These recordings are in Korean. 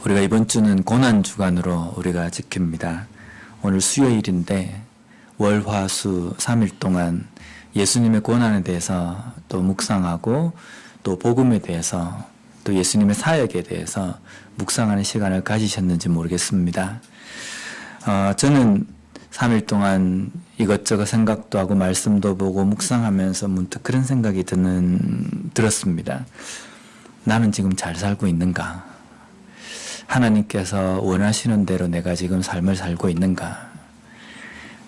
우리가 이번 주는 고난주간으로 우리가 지킵니다. 오늘 수요일인데 월화수 3일 동안 예수님의 고난에 대해서 또 묵상하고 또 복음에 대해서 또 예수님의 사역에 대해서 묵상하는 시간을 가지셨는지 모르겠습니다. 저는 3일 동안 이것저것 생각도 하고 말씀도 보고 묵상하면서 문득 그런 생각이 들었습니다. 나는 지금 잘 살고 있는가? 하나님께서 원하시는 대로 내가 지금 삶을 살고 있는가?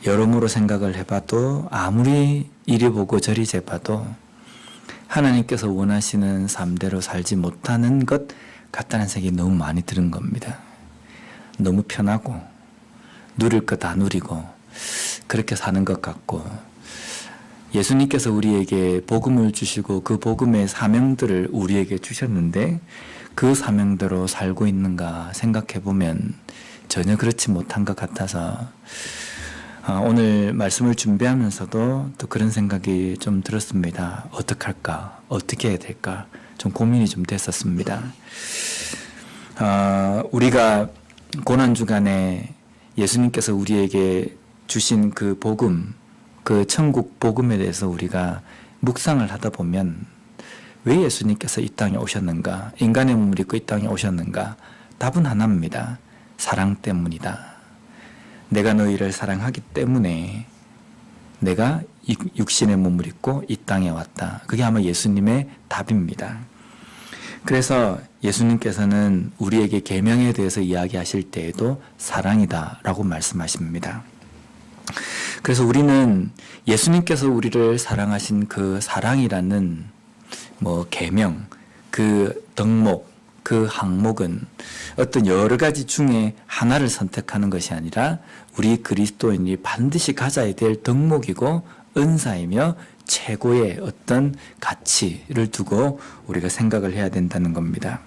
여러모로 생각을 해봐도 아무리 이리 보고 저리 재봐도 하나님께서 원하시는 삶대로 살지 못하는 것 같다는 생각이 너무 많이 드는 겁니다. 너무 편하고 누릴 거 다 누리고 그렇게 사는 것 같고, 예수님께서 우리에게 복음을 주시고 그 복음의 사명들을 우리에게 주셨는데 그 사명대로 살고 있는가 생각해 보면 전혀 그렇지 못한 것 같아서 오늘 말씀을 준비하면서도 또 그런 생각이 좀 들었습니다. 어떡할까? 어떻게 해야 될까? 좀 고민이 좀 됐었습니다. 우리가 고난주간에 예수님께서 우리에게 주신 그 복음, 그 천국 복음에 대해서 우리가 묵상을 하다 보면 왜 예수님께서 이 땅에 오셨는가? 인간의 몸을 입고 이 땅에 오셨는가? 답은 하나입니다. 사랑 때문이다. 내가 너희를 사랑하기 때문에 내가 육신의 몸을 입고 이 땅에 왔다. 그게 아마 예수님의 답입니다. 그래서 예수님께서는 우리에게 계명에 대해서 이야기하실 때에도 사랑이다 라고 말씀하십니다. 그래서 우리는 예수님께서 우리를 사랑하신 그 사랑이라는 계명, 그 덕목, 그 항목은 어떤 여러 가지 중에 하나를 선택하는 것이 아니라 우리 그리스도인이 반드시 가져야 될 덕목이고 은사이며 최고의 어떤 가치를 두고 우리가 생각을 해야 된다는 겁니다.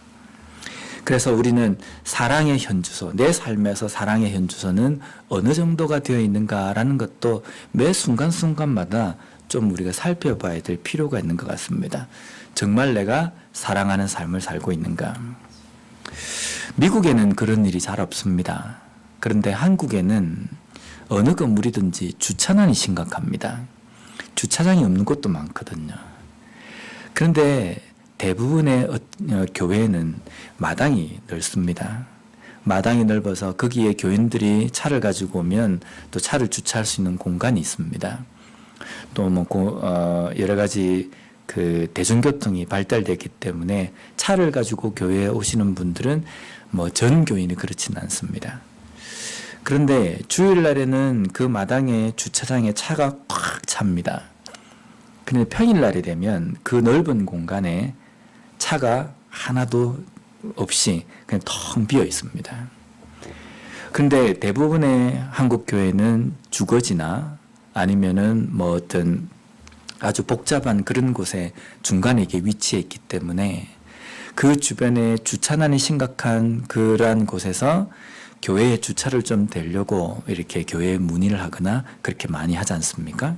그래서 우리는 사랑의 현주소, 내 삶에서 사랑의 현주소는 어느 정도가 되어 있는가라는 것도 매 순간순간마다 좀 우리가 살펴봐야 될 필요가 있는 것 같습니다. 정말 내가 사랑하는 삶을 살고 있는가? 미국에는 그런 일이 잘 없습니다. 그런데 한국에는 어느 건물이든지 주차난이 심각합니다. 주차장이 없는 곳도 많거든요. 그런데 대부분의 교회는 마당이 넓습니다. 마당이 넓어서 거기에 교인들이 차를 가지고 오면 또 차를 주차할 수 있는 공간이 있습니다. 또 여러 가지 그 대중교통이 발달됐기 때문에 차를 가지고 교회에 오시는 분들은 전 교인이 그렇지는 않습니다. 그런데 주일날에는 그 마당에 주차장에 차가 꽉 찹니다. 그런데 평일날이 되면 그 넓은 공간에 차가 하나도 없이 그냥 텅 비어 있습니다. 그런데 대부분의 한국 교회는 주거지나 아니면은 어떤 아주 복잡한 그런 곳에 중간에 이게 위치해 있기 때문에 그 주변에 주차난이 심각한 그러한 곳에서 교회에 주차를 좀 대려고 이렇게 교회에 문의를 하거나 그렇게 많이 하지 않습니까?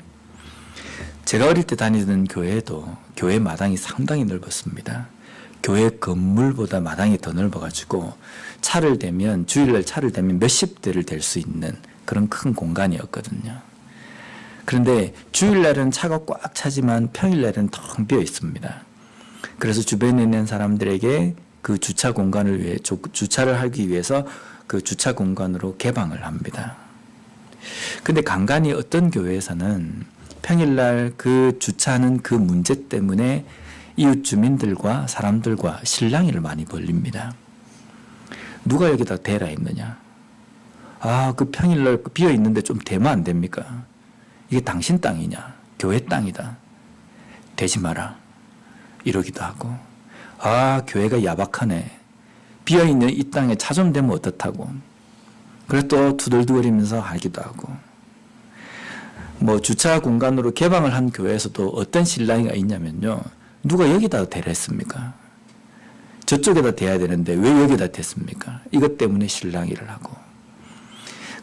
제가 어릴 때 다니던 교회도 교회 마당이 상당히 넓었습니다. 교회 건물보다 마당이 더 넓어가지고 차를 대면 주일날 차를 대면 몇십 대를 댈 수 있는 그런 큰 공간이었거든요. 그런데 주일날은 차가 꽉 차지만 평일날은 텅 비어 있습니다. 그래서 주변에 있는 사람들에게 그 주차 공간을 위해 주차를 하기 위해서 그 주차 공간으로 개방을 합니다. 근데 간간히 어떤 교회에서는 평일날 그 주차하는 그 문제 때문에 이웃 주민들과 사람들과 실랑이를 많이 벌립니다. 누가 여기다 대라 했느냐? 그 평일날 비어 있는데 좀 대면 안 됩니까? 이게 당신 땅이냐? 교회 땅이다. 대지 마라. 이러기도 하고, 교회가 야박하네. 비어있는 이 땅에 차 좀 대면 어떻다고. 그래서 또 투덜투덜이면서 하기도 하고. 주차 공간으로 개방을 한 교회에서도 어떤 실랑이가 있냐면요. 누가 여기다 대랬습니까? 저쪽에다 대야 되는데 왜 여기다 댔습니까? 이것 때문에 실랑이를 하고.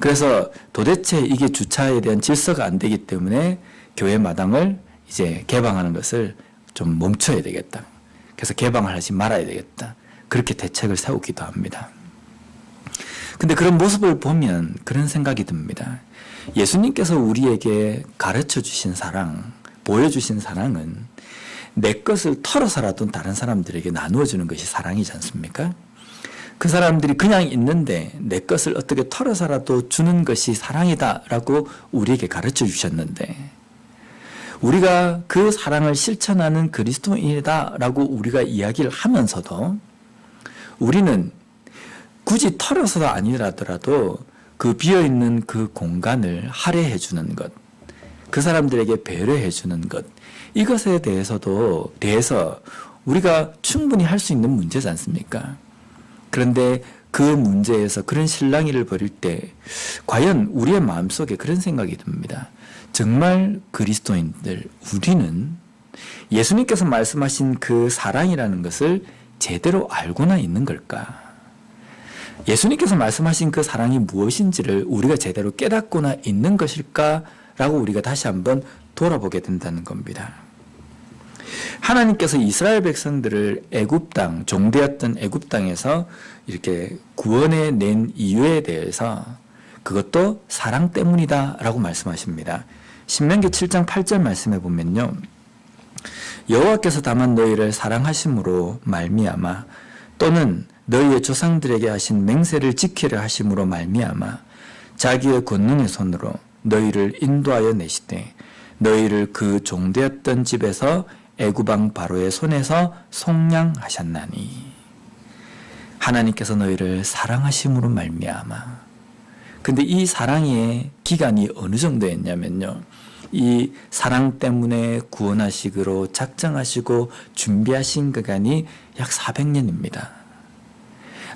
그래서 도대체 이게 주차에 대한 질서가 안 되기 때문에 교회 마당을 이제 개방하는 것을 좀 멈춰야 되겠다. 그래서 개방을 하지 말아야 되겠다. 그렇게 대책을 세우기도 합니다. 근데 그런 모습을 보면 그런 생각이 듭니다. 예수님께서 우리에게 가르쳐 주신 사랑, 보여주신 사랑은 내 것을 털어서라도 다른 사람들에게 나누어 주는 것이 사랑이지 않습니까? 그 사람들이 그냥 있는데 내 것을 어떻게 털어서라도 주는 것이 사랑이다라고 우리에게 가르쳐 주셨는데, 우리가 그 사랑을 실천하는 그리스도인이다라고 우리가 이야기를 하면서도 우리는 굳이 털어서도 아니라더라도 그 비어있는 그 공간을 할애해 주는 것, 그 사람들에게 배려해 주는 것, 이것에 대해서 우리가 충분히 할 수 있는 문제지 않습니까? 그런데 그 문제에서 그런 실랑이를 벌일 때 과연 우리의 마음속에 그런 생각이 듭니다. 정말 그리스도인들, 우리는 예수님께서 말씀하신 그 사랑이라는 것을 제대로 알고나 있는 걸까? 예수님께서 말씀하신 그 사랑이 무엇인지를 우리가 제대로 깨닫고나 있는 것일까라고 우리가 다시 한번 돌아보게 된다는 겁니다. 하나님께서 이스라엘 백성들을 애굽 땅, 종되었던 애굽 땅에서 이렇게 구원해 낸 이유에 대해서 그것도 사랑 때문이다라고 말씀하십니다. 신명기 7장 8절 말씀해 보면요, 여호와께서 다만 너희를 사랑하심으로 말미암아 또는 너희의 조상들에게 하신 맹세를 지키려 하심으로 말미암아 자기의 권능의 손으로 너희를 인도하여 내시되 너희를 그 종되었던 집에서 애굽 왕 바로의 손에서 속량하셨나니. 하나님께서 너희를 사랑하심으로 말미암아. 근데 이 사랑의 기간이 어느 정도였냐면요, 이 사랑 때문에 구원하시기로 작정하시고 준비하신 기간이 약 400년입니다.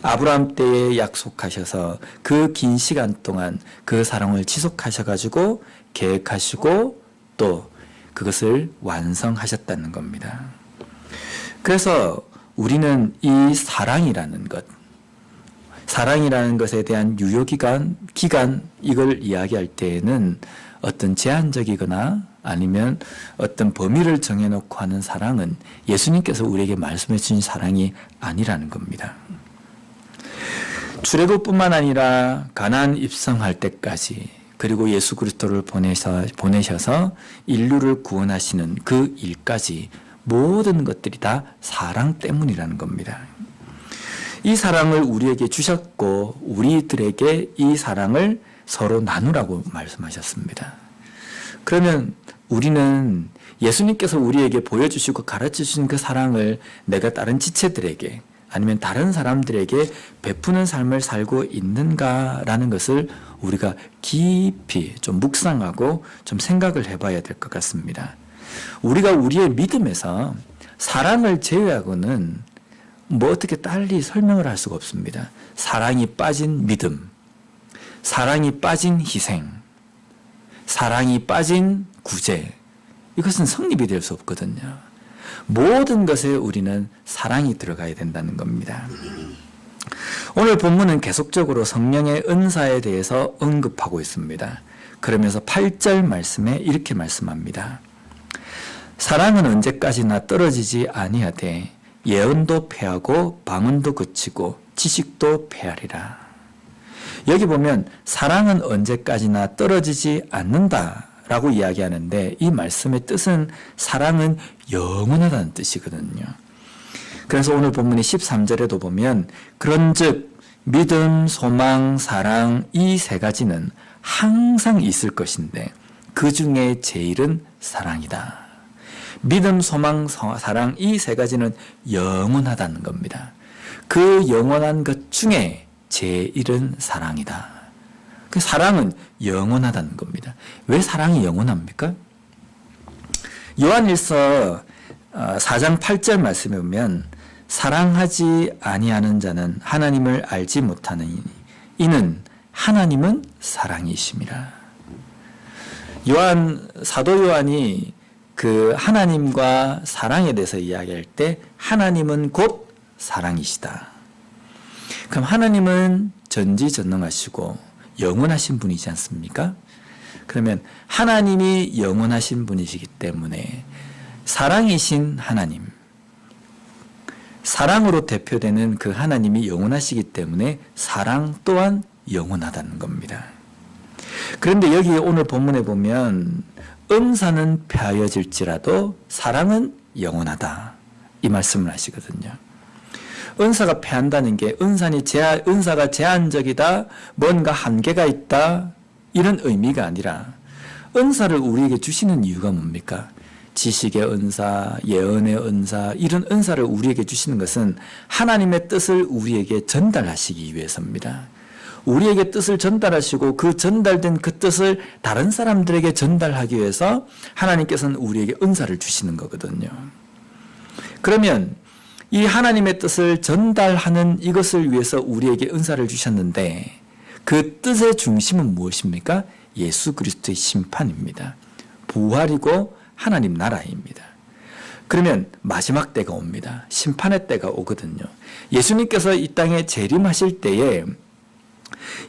아브라함 때에 약속하셔서 그 긴 시간 동안 그 사랑을 지속하셔가지고 계획하시고 또 그것을 완성하셨다는 겁니다. 그래서 우리는 이 사랑이라는 것에 대한 유효기간, 이걸 이야기할 때에는 어떤 제한적이거나 아니면 어떤 범위를 정해놓고 하는 사랑은 예수님께서 우리에게 말씀해 주신 사랑이 아니라는 겁니다. 출애굽뿐만 아니라 가나안 입성할 때까지, 그리고 예수 그리스도를 보내셔서 인류를 구원하시는 그 일까지 모든 것들이 다 사랑 때문이라는 겁니다. 이 사랑을 우리에게 주셨고 우리들에게 이 사랑을 서로 나누라고 말씀하셨습니다. 그러면 우리는 예수님께서 우리에게 보여주시고 가르쳐주신 그 사랑을 내가 다른 지체들에게 아니면 다른 사람들에게 베푸는 삶을 살고 있는가라는 것을 우리가 깊이 좀 묵상하고 좀 생각을 해봐야 될 것 같습니다. 우리가 우리의 믿음에서 사랑을 제외하고는 뭐 어떻게 달리 설명을 할 수가 없습니다. 사랑이 빠진 믿음, 사랑이 빠진 희생, 사랑이 빠진 구제, 이것은 성립이 될 수 없거든요. 모든 것에 우리는 사랑이 들어가야 된다는 겁니다. 오늘 본문은 계속적으로 성령의 은사에 대해서 언급하고 있습니다. 그러면서 8절 말씀에 이렇게 말씀합니다. 사랑은 언제까지나 떨어지지 아니하되 예언도 패하고 방언도 그치고 지식도 패하리라. 여기 보면 사랑은 언제까지나 떨어지지 않는다라고 이야기하는데, 이 말씀의 뜻은 사랑은 영원하다는 뜻이거든요. 그래서 오늘 본문의 13절에도 보면 그런즉 믿음, 소망, 사랑, 이 세 가지는 항상 있을 것인데 그 중에 제일은 사랑이다. 믿음, 소망, 사랑, 이 세 가지는 영원하다는 겁니다. 그 영원한 것 중에 제일은 사랑이다. 그 사랑은 영원하다는 겁니다. 왜 사랑이 영원합니까? 요한일서 4장 8절 말씀에 보면 사랑하지 아니하는 자는 하나님을 알지 못하느니 이는 하나님은 사랑이심이라. 사도 요한이 그 하나님과 사랑에 대해서 이야기할 때 하나님은 곧 사랑이시다. 그럼 하나님은 전지전능하시고 영원하신 분이지 않습니까? 그러면 하나님이 영원하신 분이시기 때문에 사랑이신 하나님, 사랑으로 대표되는 그 하나님이 영원하시기 때문에 사랑 또한 영원하다는 겁니다. 그런데 여기 오늘 본문에 보면 은사는 폐하여질지라도 사랑은 영원하다 이 말씀을 하시거든요. 은사가 폐한다는 게 은사가 제한적이다, 뭔가 한계가 있다 이런 의미가 아니라 은사를 우리에게 주시는 이유가 뭡니까? 지식의 은사, 예언의 은사 이런 은사를 우리에게 주시는 것은 하나님의 뜻을 우리에게 전달하시기 위해서입니다. 우리에게 뜻을 전달하시고 그 전달된 그 뜻을 다른 사람들에게 전달하기 위해서 하나님께서는 우리에게 은사를 주시는 거거든요. 그러면 이 하나님의 뜻을 전달하는 이것을 위해서 우리에게 은사를 주셨는데 그 뜻의 중심은 무엇입니까? 예수 그리스도의 심판입니다. 부활이고 하나님 나라입니다. 그러면 마지막 때가 옵니다. 심판의 때가 오거든요. 예수님께서 이 땅에 재림하실 때에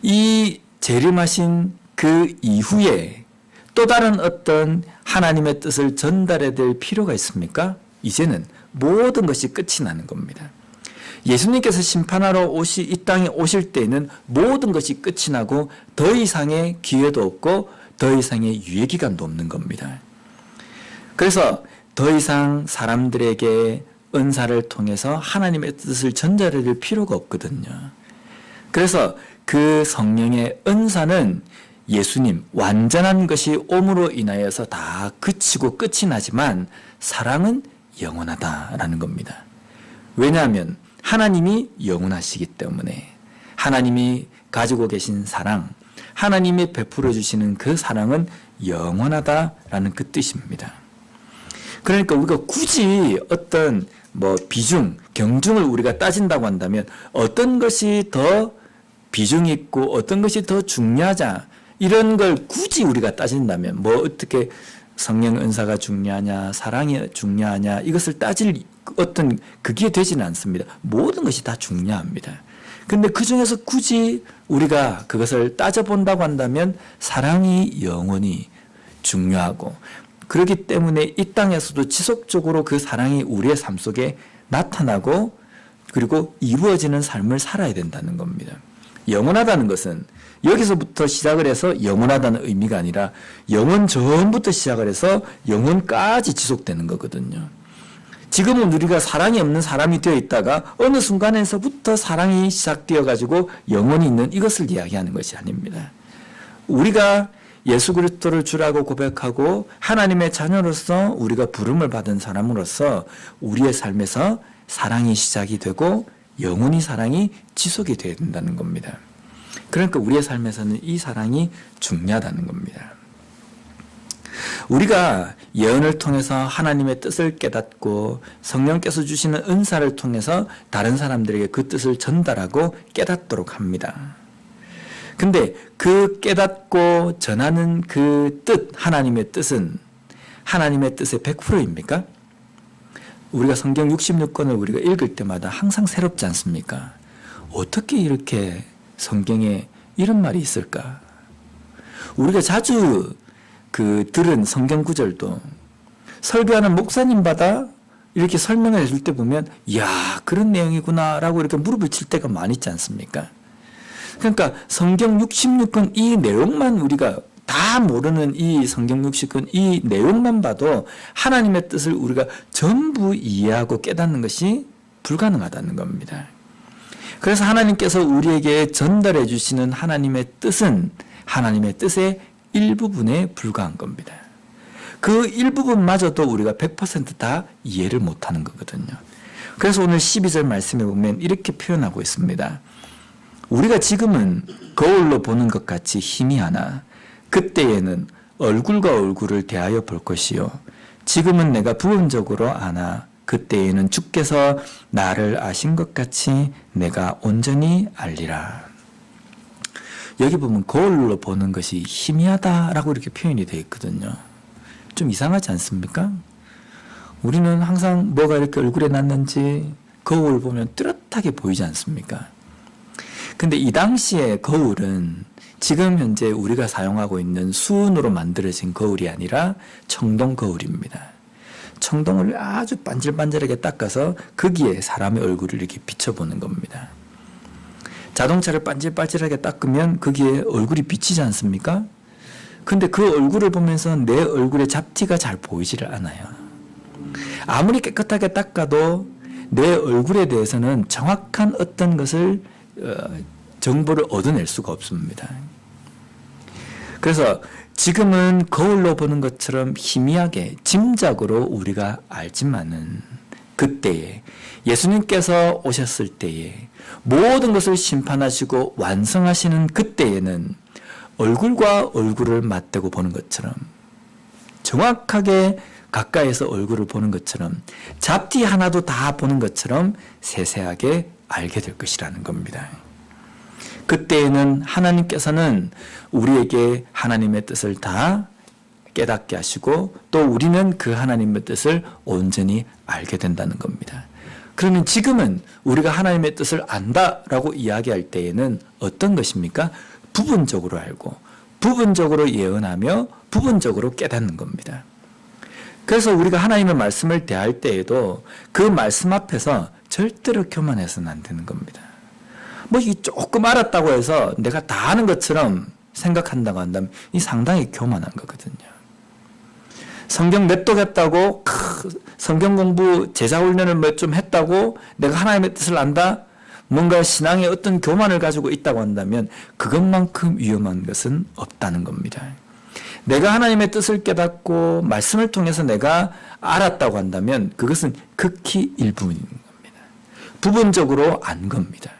이 재림하신 그 이후에 또 다른 어떤 하나님의 뜻을 전달해야 될 필요가 있습니까? 이제는 모든 것이 끝이 나는 겁니다. 예수님께서 심판하러 이 땅에 오실 때에는 모든 것이 끝이 나고 더 이상의 기회도 없고 더 이상의 유예기간도 없는 겁니다. 그래서 더 이상 사람들에게 은사를 통해서 하나님의 뜻을 전달해야 될 필요가 없거든요. 그래서 그 성령의 은사는 예수님 완전한 것이 옴으로 인하여서 다 그치고 끝이 나지만 사랑은 영원하다라는 겁니다. 왜냐하면 하나님이 영원하시기 때문에 하나님이 가지고 계신 사랑, 하나님이 베풀어 주시는 그 사랑은 영원하다라는 그 뜻입니다. 그러니까 우리가 굳이 어떤 비중, 경중을 우리가 따진다고 한다면 어떤 것이 더 비중이 있고 어떤 것이 더 중요하자 이런 걸 굳이 우리가 따진다면 어떻게 성령 은사가 중요하냐, 사랑이 중요하냐 이것을 따질 어떤 그게 되지는 않습니다. 모든 것이 다 중요합니다. 근데 그 중에서 굳이 우리가 그것을 따져본다고 한다면 사랑이 영원히 중요하고 그렇기 때문에 이 땅에서도 지속적으로 그 사랑이 우리의 삶 속에 나타나고 그리고 이루어지는 삶을 살아야 된다는 겁니다. 영원하다는 것은 여기서부터 시작을 해서 영원하다는 의미가 아니라 영원 전부터 시작을 해서 영원까지 지속되는 거거든요. 지금은 우리가 사랑이 없는 사람이 되어 있다가 어느 순간에서부터 사랑이 시작되어 가지고 영원히 있는 이것을 이야기하는 것이 아닙니다. 우리가 예수 그리스도를 주라고 고백하고 하나님의 자녀로서 우리가 부름을 받은 사람으로서 우리의 삶에서 사랑이 시작이 되고 영원히 사랑이 지속이 되어야 된다는 겁니다. 그러니까 우리의 삶에서는 이 사랑이 중요하다는 겁니다. 우리가 예언을 통해서 하나님의 뜻을 깨닫고 성령께서 주시는 은사를 통해서 다른 사람들에게 그 뜻을 전달하고 깨닫도록 합니다. 근데 그 깨닫고 전하는 그 뜻, 하나님의 뜻은 하나님의 뜻의 100%입니까? 우리가 성경 66권을 우리가 읽을 때마다 항상 새롭지 않습니까? 어떻게 이렇게 성경에 이런 말이 있을까? 우리가 자주 들은 성경 구절도 설교하는 목사님마다 이렇게 설명을 해줄 때 보면 이야 그런 내용이구나 라고 이렇게 무릎을 칠 때가 많이 있지 않습니까? 그러니까 성경 66권 이 내용만 우리가 다 모르는 이 성경 60권 이 내용만 봐도 하나님의 뜻을 우리가 전부 이해하고 깨닫는 것이 불가능하다는 겁니다. 그래서 하나님께서 우리에게 전달해 주시는 하나님의 뜻은 하나님의 뜻의 일부분에 불과한 겁니다. 그 일부분마저도 우리가 100% 이해를 못하는 거거든요. 그래서 오늘 12절 말씀에 보면 이렇게 표현하고 있습니다. 우리가 지금은 거울로 보는 것 같이 희미하나 그때에는 얼굴과 얼굴을 대하여 볼 것이요 지금은 내가 부분적으로 아나 그때에는 주께서 나를 아신 것 같이 내가 온전히 알리라. 여기 보면 거울로 보는 것이 희미하다라고 이렇게 표현이 되어 있거든요. 좀 이상하지 않습니까? 우리는 항상 뭐가 이렇게 얼굴에 났는지 거울 보면 뚜렷하게 보이지 않습니까? 근데 이 당시에 거울은 지금 현재 우리가 사용하고 있는 수은으로 만들어진 거울이 아니라 청동 거울입니다. 청동을 아주 반질반질하게 닦아서 거기에 사람의 얼굴을 이렇게 비춰보는 겁니다. 자동차를 반질반질하게 닦으면 거기에 얼굴이 비치지 않습니까? 근데 그 얼굴을 보면서 내 얼굴에 잡티가 잘 보이지를 않아요. 아무리 깨끗하게 닦아도 내 얼굴에 대해서는 정확한 어떤 것을 정보를 얻어낼 수가 없습니다. 그래서 지금은 거울로 보는 것처럼 희미하게 짐작으로 우리가 알지만은 그때에 예수님께서 오셨을 때에 모든 것을 심판하시고 완성하시는 그때에는 얼굴과 얼굴을 맞대고 보는 것처럼 정확하게 가까이서 얼굴을 보는 것처럼 잡티 하나도 다 보는 것처럼 세세하게 알게 될 것이라는 겁니다. 그때에는 하나님께서는 우리에게 하나님의 뜻을 다 깨닫게 하시고 또 우리는 그 하나님의 뜻을 온전히 알게 된다는 겁니다. 그러면 지금은 우리가 하나님의 뜻을 안다라고 이야기할 때에는 어떤 것입니까? 부분적으로 알고 부분적으로 예언하며 부분적으로 깨닫는 겁니다. 그래서 우리가 하나님의 말씀을 대할 때에도 그 말씀 앞에서 절대로 교만해서는 안 되는 겁니다. 뭐 이 조금 알았다고 해서 내가 다 아는 것처럼 생각한다고 한다면 이 상당히 교만한 거거든요. 성경 냅독했다고 성경 공부 제자 훈련을 뭐 좀 했다고 내가 하나님의 뜻을 안다? 뭔가 신앙에 어떤 교만을 가지고 있다고 한다면 그것만큼 위험한 것은 없다는 겁니다. 내가 하나님의 뜻을 깨닫고 말씀을 통해서 내가 알았다고 한다면 그것은 극히 일부인 겁니다. 부분적으로 안 겁니다.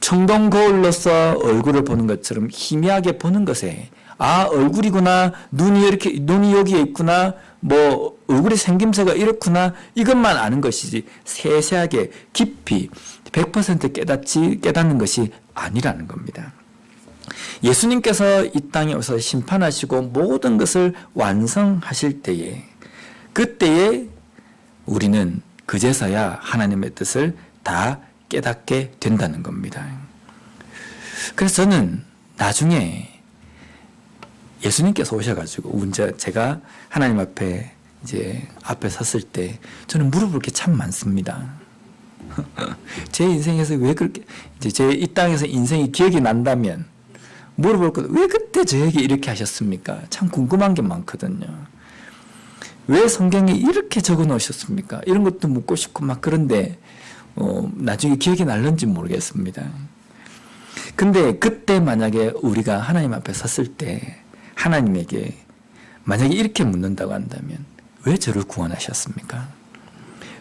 청동 거울로서 얼굴을 보는 것처럼 희미하게 보는 것에 얼굴이구나, 눈이 여기에 있구나, 뭐 얼굴의 생김새가 이렇구나, 이것만 아는 것이지 세세하게 깊이 100% 깨닫는 것이 아니라는 겁니다. 예수님께서 이 땅에 오셔서 심판하시고 모든 것을 완성하실 때에 그때에 우리는 그제서야 하나님의 뜻을 다 깨닫게 된다는 겁니다. 그래서 저는 나중에 예수님께서 오셔가지고 제가 하나님 앞에 앞에 섰을 때 저는 물어볼 게 참 많습니다. 제 인생에서 왜 그렇게 제 이 땅에서 인생이 기억이 난다면 물어볼 것, 왜 그때 저에게 이렇게 하셨습니까? 참 궁금한 게 많거든요. 왜 성경에 이렇게 적어 놓으셨습니까? 이런 것도 묻고 싶고 막 그런데 나중에 기억이 날는지 모르겠습니다. 근데 그때 만약에 우리가 하나님 앞에 섰을 때 하나님에게 만약에 이렇게 묻는다고 한다면 왜 저를 구원하셨습니까?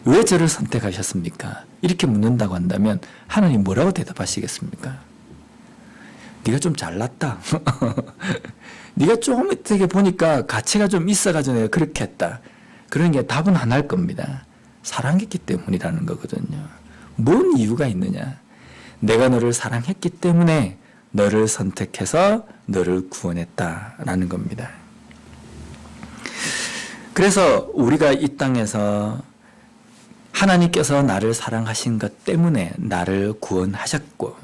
왜 저를 선택하셨습니까? 이렇게 묻는다고 한다면 하나님 뭐라고 대답하시겠습니까? 네가 좀 잘났다. 네가 좀 어떻게 보니까 가치가 좀 있어가지고 내가 그렇게 했다. 그런 게 답은 하나일 겁니다. 사랑했기 때문이라는 거거든요. 뭔 이유가 있느냐? 내가 너를 사랑했기 때문에 너를 선택해서 너를 구원했다라는 겁니다. 그래서 우리가 이 땅에서 하나님께서 나를 사랑하신 것 때문에 나를 구원하셨고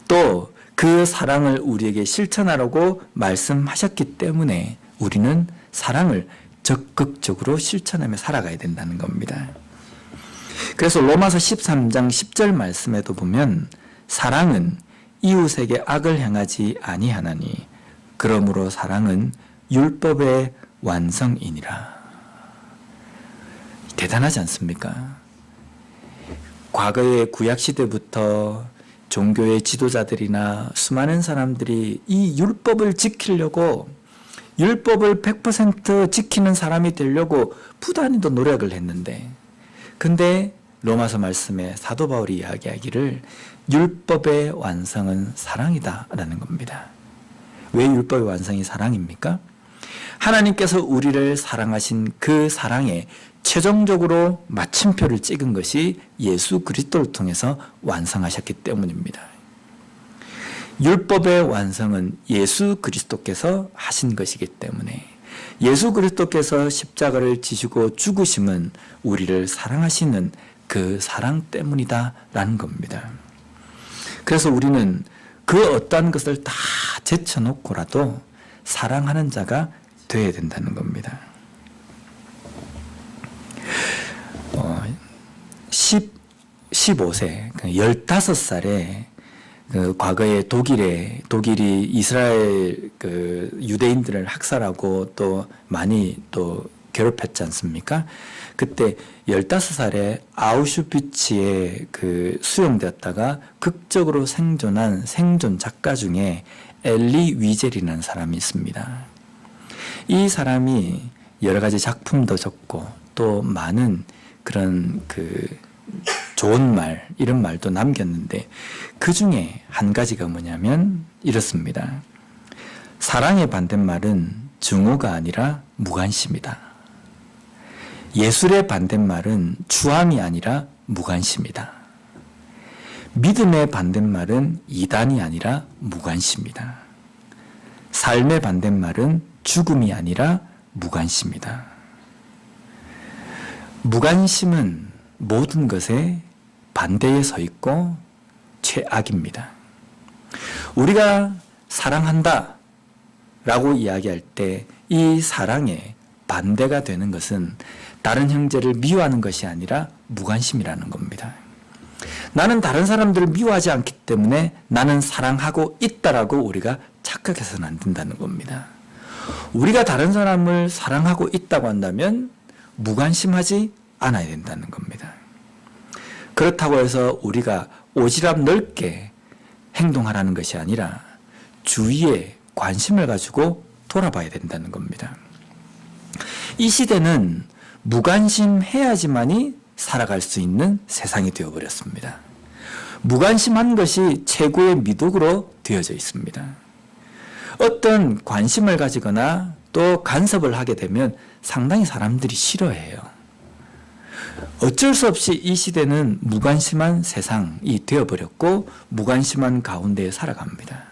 또 그 사랑을 우리에게 실천하라고 말씀하셨기 때문에 우리는 사랑을 적극적으로 실천하며 살아가야 된다는 겁니다. 그래서 로마서 13장 10절 말씀에도 보면 사랑은 이웃에게 악을 행하지 아니하나니 그러므로 사랑은 율법의 완성이니라. 대단하지 않습니까? 과거의 구약시대부터 종교의 지도자들이나 수많은 사람들이 이 율법을 지키려고 율법을 100% 지키는 사람이 되려고 부단히도 노력을 했는데 근데 로마서 말씀에 사도 바울이 이야기하기를 율법의 완성은 사랑이다라는 겁니다. 왜 율법의 완성이 사랑입니까? 하나님께서 우리를 사랑하신 그 사랑에 최종적으로 마침표를 찍은 것이 예수 그리스도를 통해서 완성하셨기 때문입니다. 율법의 완성은 예수 그리스도께서 하신 것이기 때문에 예수 그리스도께서 십자가를 지시고 죽으심은 우리를 사랑하시는 그 사랑 때문이다라는 겁니다. 그래서 우리는 그 어떠한 것을 다 제쳐놓고라도 사랑하는 자가 되어야 된다는 겁니다. 15세, 15살에 그 과거에 독일이 이스라엘 그 유대인들을 학살하고 또 많이 또 괴롭혔지 않습니까? 그때 15살에 아우슈비츠에 그 수용되었다가 극적으로 생존한 생존 작가 중에 엘리 위젤이라는 사람이 있습니다. 이 사람이 여러 가지 작품도 적고 또 많은 그런 그 좋은 말, 이런 말도 남겼는데 그 중에 한 가지가 뭐냐면 이렇습니다. 사랑의 반대말은 증오가 아니라 무관심이다. 예술의 반대말은 추함이 아니라 무관심이다. 믿음의 반대말은 이단이 아니라 무관심이다. 삶의 반대말은 죽음이 아니라 무관심이다. 무관심은 모든 것에 반대에 서 있고 최악입니다. 우리가 사랑한다 라고 이야기할 때 이 사랑에 반대가 되는 것은 다른 형제를 미워하는 것이 아니라 무관심이라는 겁니다. 나는 다른 사람들을 미워하지 않기 때문에 나는 사랑하고 있다라고 우리가 착각해서는 안 된다는 겁니다. 우리가 다른 사람을 사랑하고 있다고 한다면 무관심하지 않아야 된다는 겁니다. 그렇다고 해서 우리가 오지랖 넓게 행동하라는 것이 아니라 주위에 관심을 가지고 돌아봐야 된다는 겁니다. 이 시대는 무관심해야지만이 살아갈 수 있는 세상이 되어버렸습니다. 무관심한 것이 최고의 미덕으로 되어져 있습니다. 어떤 관심을 가지거나 또 간섭을 하게 되면 상당히 사람들이 싫어해요. 어쩔 수 없이 이 시대는 무관심한 세상이 되어버렸고 무관심한 가운데 살아갑니다.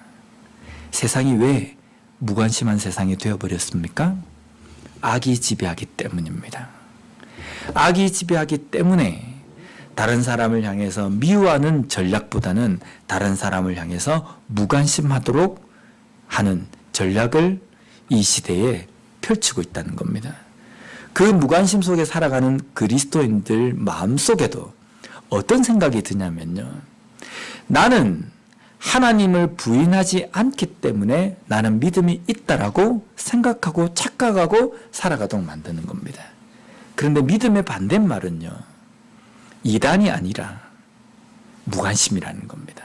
세상이 왜 무관심한 세상이 되어버렸습니까? 악이 지배하기 때문입니다. 악이 지배하기 때문에 다른 사람을 향해서 미워하는 전략보다는 다른 사람을 향해서 무관심하도록 하는 전략을 이 시대에 펼치고 있다는 겁니다. 그 무관심 속에 살아가는 그리스도인들 마음속에도 어떤 생각이 드냐면요. 나는 하나님을 부인하지 않기 때문에 나는 믿음이 있다라고 생각하고 착각하고 살아가도록 만드는 겁니다. 그런데 믿음의 반대말은요. 이단이 아니라 무관심이라는 겁니다.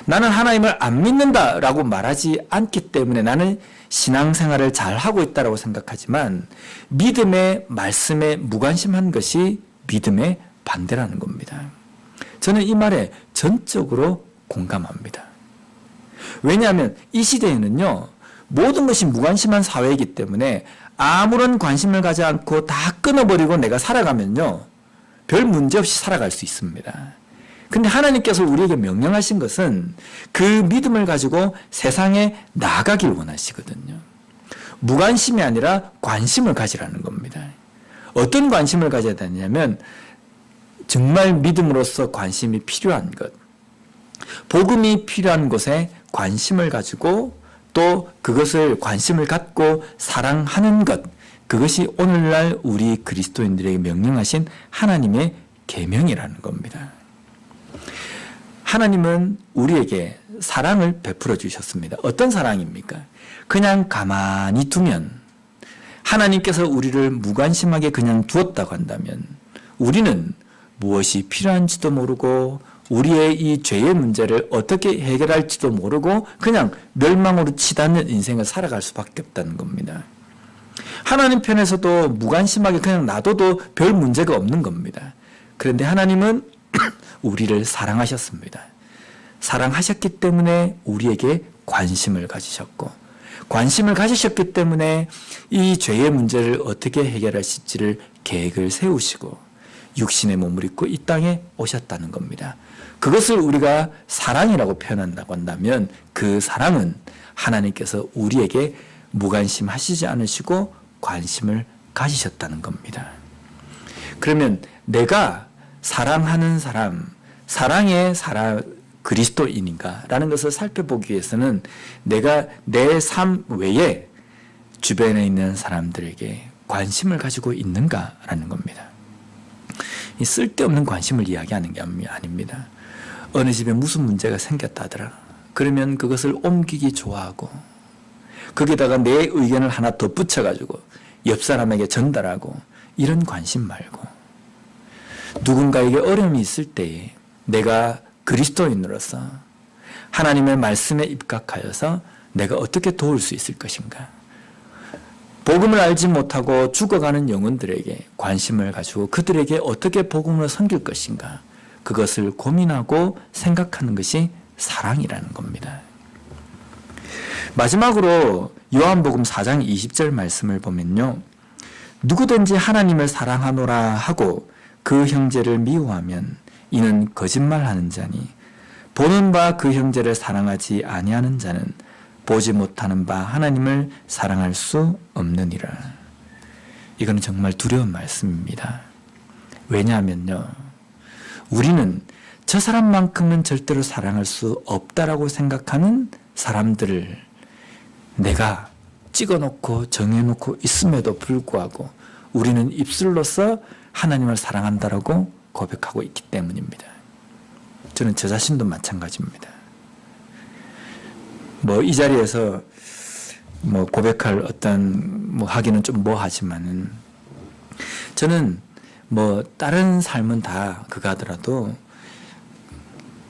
나는 하나님을 안 믿는다라고 말하지 않기 때문에 나는 신앙생활을 잘하고 있다고 생각하지만 믿음의 말씀에 무관심한 것이 믿음의 반대라는 겁니다. 저는 이 말에 전적으로 공감합니다. 왜냐하면 이 시대에는요. 모든 것이 무관심한 사회이기 때문에 아무런 관심을 가지 않고 다 끊어버리고 내가 살아가면요. 별 문제 없이 살아갈 수 있습니다. 근데 하나님께서 우리에게 명령하신 것은 그 믿음을 가지고 세상에 나가길 원하시거든요. 무관심이 아니라 관심을 가지라는 겁니다. 어떤 관심을 가져야 되냐면 정말 믿음으로서 관심이 필요한 것, 복음이 필요한 곳에 관심을 가지고 또 그것을 관심을 갖고 사랑하는 것, 그것이 오늘날 우리 그리스도인들에게 명령하신 하나님의 계명이라는 겁니다. 하나님은 우리에게 사랑을 베풀어 주셨습니다. 어떤 사랑입니까? 그냥 가만히 두면 하나님께서 우리를 무관심하게 그냥 두었다고 한다면 우리는 무엇이 필요한지도 모르고 우리의 이 죄의 문제를 어떻게 해결할지도 모르고 그냥 멸망으로 치닫는 인생을 살아갈 수밖에 없다는 겁니다. 하나님 편에서도 무관심하게 그냥 놔둬도 별 문제가 없는 겁니다. 그런데 하나님은 우리를 사랑하셨습니다. 사랑하셨기 때문에 우리에게 관심을 가지셨고 관심을 가지셨기 때문에 이 죄의 문제를 어떻게 해결하실지를 계획을 세우시고 육신의 몸을 입고 이 땅에 오셨다는 겁니다. 그것을 우리가 사랑이라고 표현한다고 한다면 그 사랑은 하나님께서 우리에게 무관심하시지 않으시고 관심을 가지셨다는 겁니다. 그러면 내가 사랑하는 사람, 사랑의 사람 그리스도인인가? 라는 것을 살펴보기 위해서는 내가 내 삶 외에 주변에 있는 사람들에게 관심을 가지고 있는가? 라는 겁니다. 이 쓸데없는 관심을 이야기하는 게 아닙니다. 어느 집에 무슨 문제가 생겼다더라. 그러면 그것을 옮기기 좋아하고 거기다가 내 의견을 하나 더 붙여가지고 옆 사람에게 전달하고 이런 관심 말고 누군가에게 어려움이 있을 때에 내가 그리스도인으로서 하나님의 말씀에 입각하여서 내가 어떻게 도울 수 있을 것인가. 복음을 알지 못하고 죽어가는 영혼들에게 관심을 가지고 그들에게 어떻게 복음을 섬길 것인가. 그것을 고민하고 생각하는 것이 사랑이라는 겁니다. 마지막으로 요한복음 4장 20절 말씀을 보면요. 누구든지 하나님을 사랑하노라 하고 그 형제를 미워하면 이는 거짓말하는 자니 보는 바 그 형제를 사랑하지 아니하는 자는 보지 못하는 바 하나님을 사랑할 수 없느니라. 이거는 정말 두려운 말씀입니다. 왜냐하면요. 우리는 저 사람만큼은 절대로 사랑할 수 없다라고 생각하는 사람들을 내가 찍어놓고 정해놓고 있음에도 불구하고 우리는 입술로서 하나님을 사랑한다라고 고백하고 있기 때문입니다. 저는 저 자신도 마찬가지입니다. 이 자리에서 고백할 어떤 하기는 좀 하지만은 저는 다른 삶은 다 그가 하더라도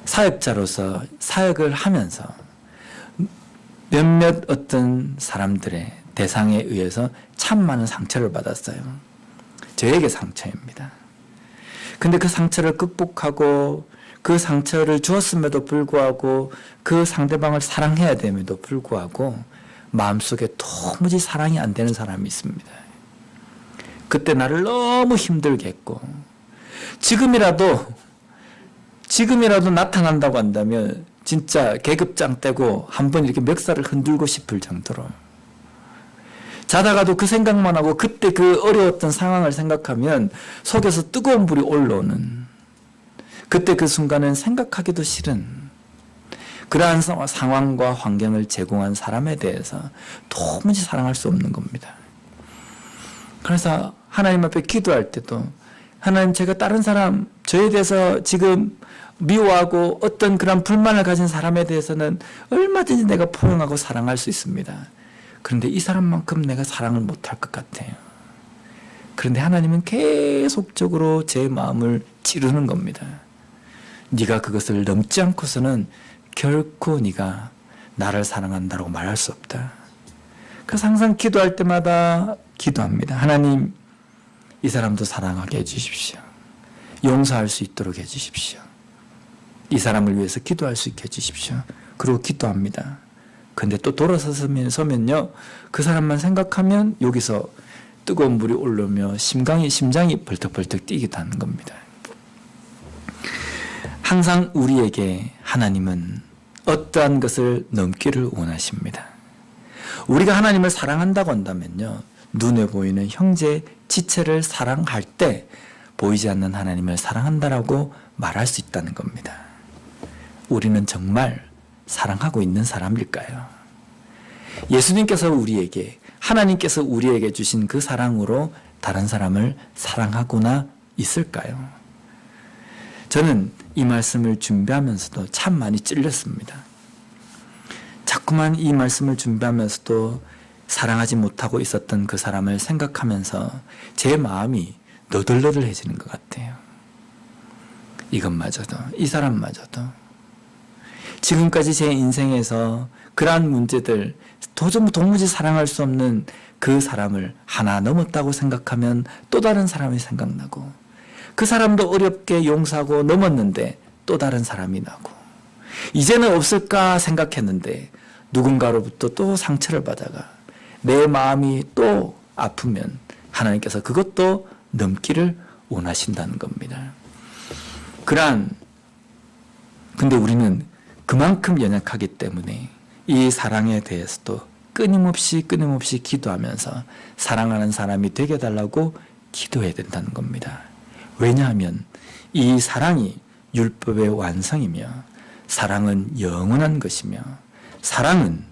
사역자로서 사역을 하면서 몇몇 어떤 사람들의 대상에 의해서 참 많은 상처를 받았어요. 저에게 상처입니다. 근데 그 상처를 극복하고 그 상처를 주었음에도 불구하고 그 상대방을 사랑해야 됨에도 불구하고 마음속에 도무지 사랑이 안 되는 사람이 있습니다. 그때 나를 너무 힘들게 했고 지금이라도 나타난다고 한다면 진짜 계급장 떼고 한번 이렇게 멱살을 흔들고 싶을 정도로 자다가도 그 생각만 하고 그때 그 어려웠던 상황을 생각하면 속에서 뜨거운 불이 올라오는 그때 그 순간은 생각하기도 싫은 그러한 상황과 환경을 제공한 사람에 대해서 도무지 사랑할 수 없는 겁니다. 그래서 하나님 앞에 기도할 때도 하나님 제가 다른 사람 저에 대해서 지금 미워하고 어떤 그런 불만을 가진 사람에 대해서는 얼마든지 내가 포용하고 사랑할 수 있습니다. 그런데 이 사람만큼 내가 사랑을 못할 것 같아요. 그런데 하나님은 계속적으로 제 마음을 찌르는 겁니다. 네가 그것을 넘지 않고서는 결코 네가 나를 사랑한다고 말할 수 없다. 그래서 항상 기도할 때마다 기도합니다. 하나님, 이 사람도 사랑하게 해주십시오. 용서할 수 있도록 해주십시오. 이 사람을 위해서 기도할 수 있게 해주십시오. 그리고 기도합니다. 근데 또 돌아서면요, 그 사람만 생각하면 여기서 뜨거운 물이 올라오며 심장이 벌떡벌떡 뛰기도 하는 겁니다. 항상 우리에게 하나님은 어떠한 것을 넘기를 원하십니다. 우리가 하나님을 사랑한다고 한다면요, 눈에 보이는 형제 지체를 사랑할 때 보이지 않는 하나님을 사랑한다라고 말할 수 있다는 겁니다. 우리는 정말 사랑하고 있는 사람일까요? 예수님께서 하나님께서 우리에게 주신 그 사랑으로 다른 사람을 사랑하고나 있을까요? 저는 이 말씀을 준비하면서도 참 많이 찔렸습니다. 자꾸만 이 말씀을 준비하면서도 사랑하지 못하고 있었던 그 사람을 생각하면서 제 마음이 너덜너덜해지는 것 같아요. 이것마저도, 이 사람마저도 지금까지 제 인생에서 그러한 문제들 도무지 사랑할 수 없는 그 사람을 하나 넘었다고 생각하면 또 다른 사람이 생각나고 그 사람도 어렵게 용서하고 넘었는데 또 다른 사람이 나고 이제는 없을까 생각했는데 누군가로부터 또 상처를 받아가 내 마음이 또 아프면 하나님께서 그것도 넘기를 원하신다는 겁니다. 근데 우리는 그만큼 연약하기 때문에 이 사랑에 대해서도 끊임없이 기도하면서 사랑하는 사람이 되게 해달라고 기도해야 된다는 겁니다. 왜냐하면 이 사랑이 율법의 완성이며 사랑은 영원한 것이며 사랑은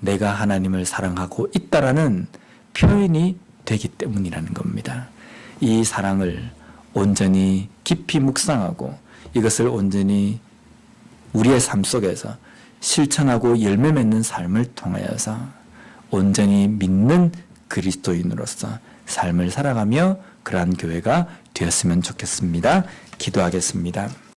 내가 하나님을 사랑하고 있다라는 표현이 되기 때문이라는 겁니다. 이 사랑을 온전히 깊이 묵상하고 이것을 온전히 우리의 삶 속에서 실천하고 열매 맺는 삶을 통하여서 온전히 믿는 그리스도인으로서 삶을 살아가며 그러한 교회가 되었으면 좋겠습니다. 기도하겠습니다.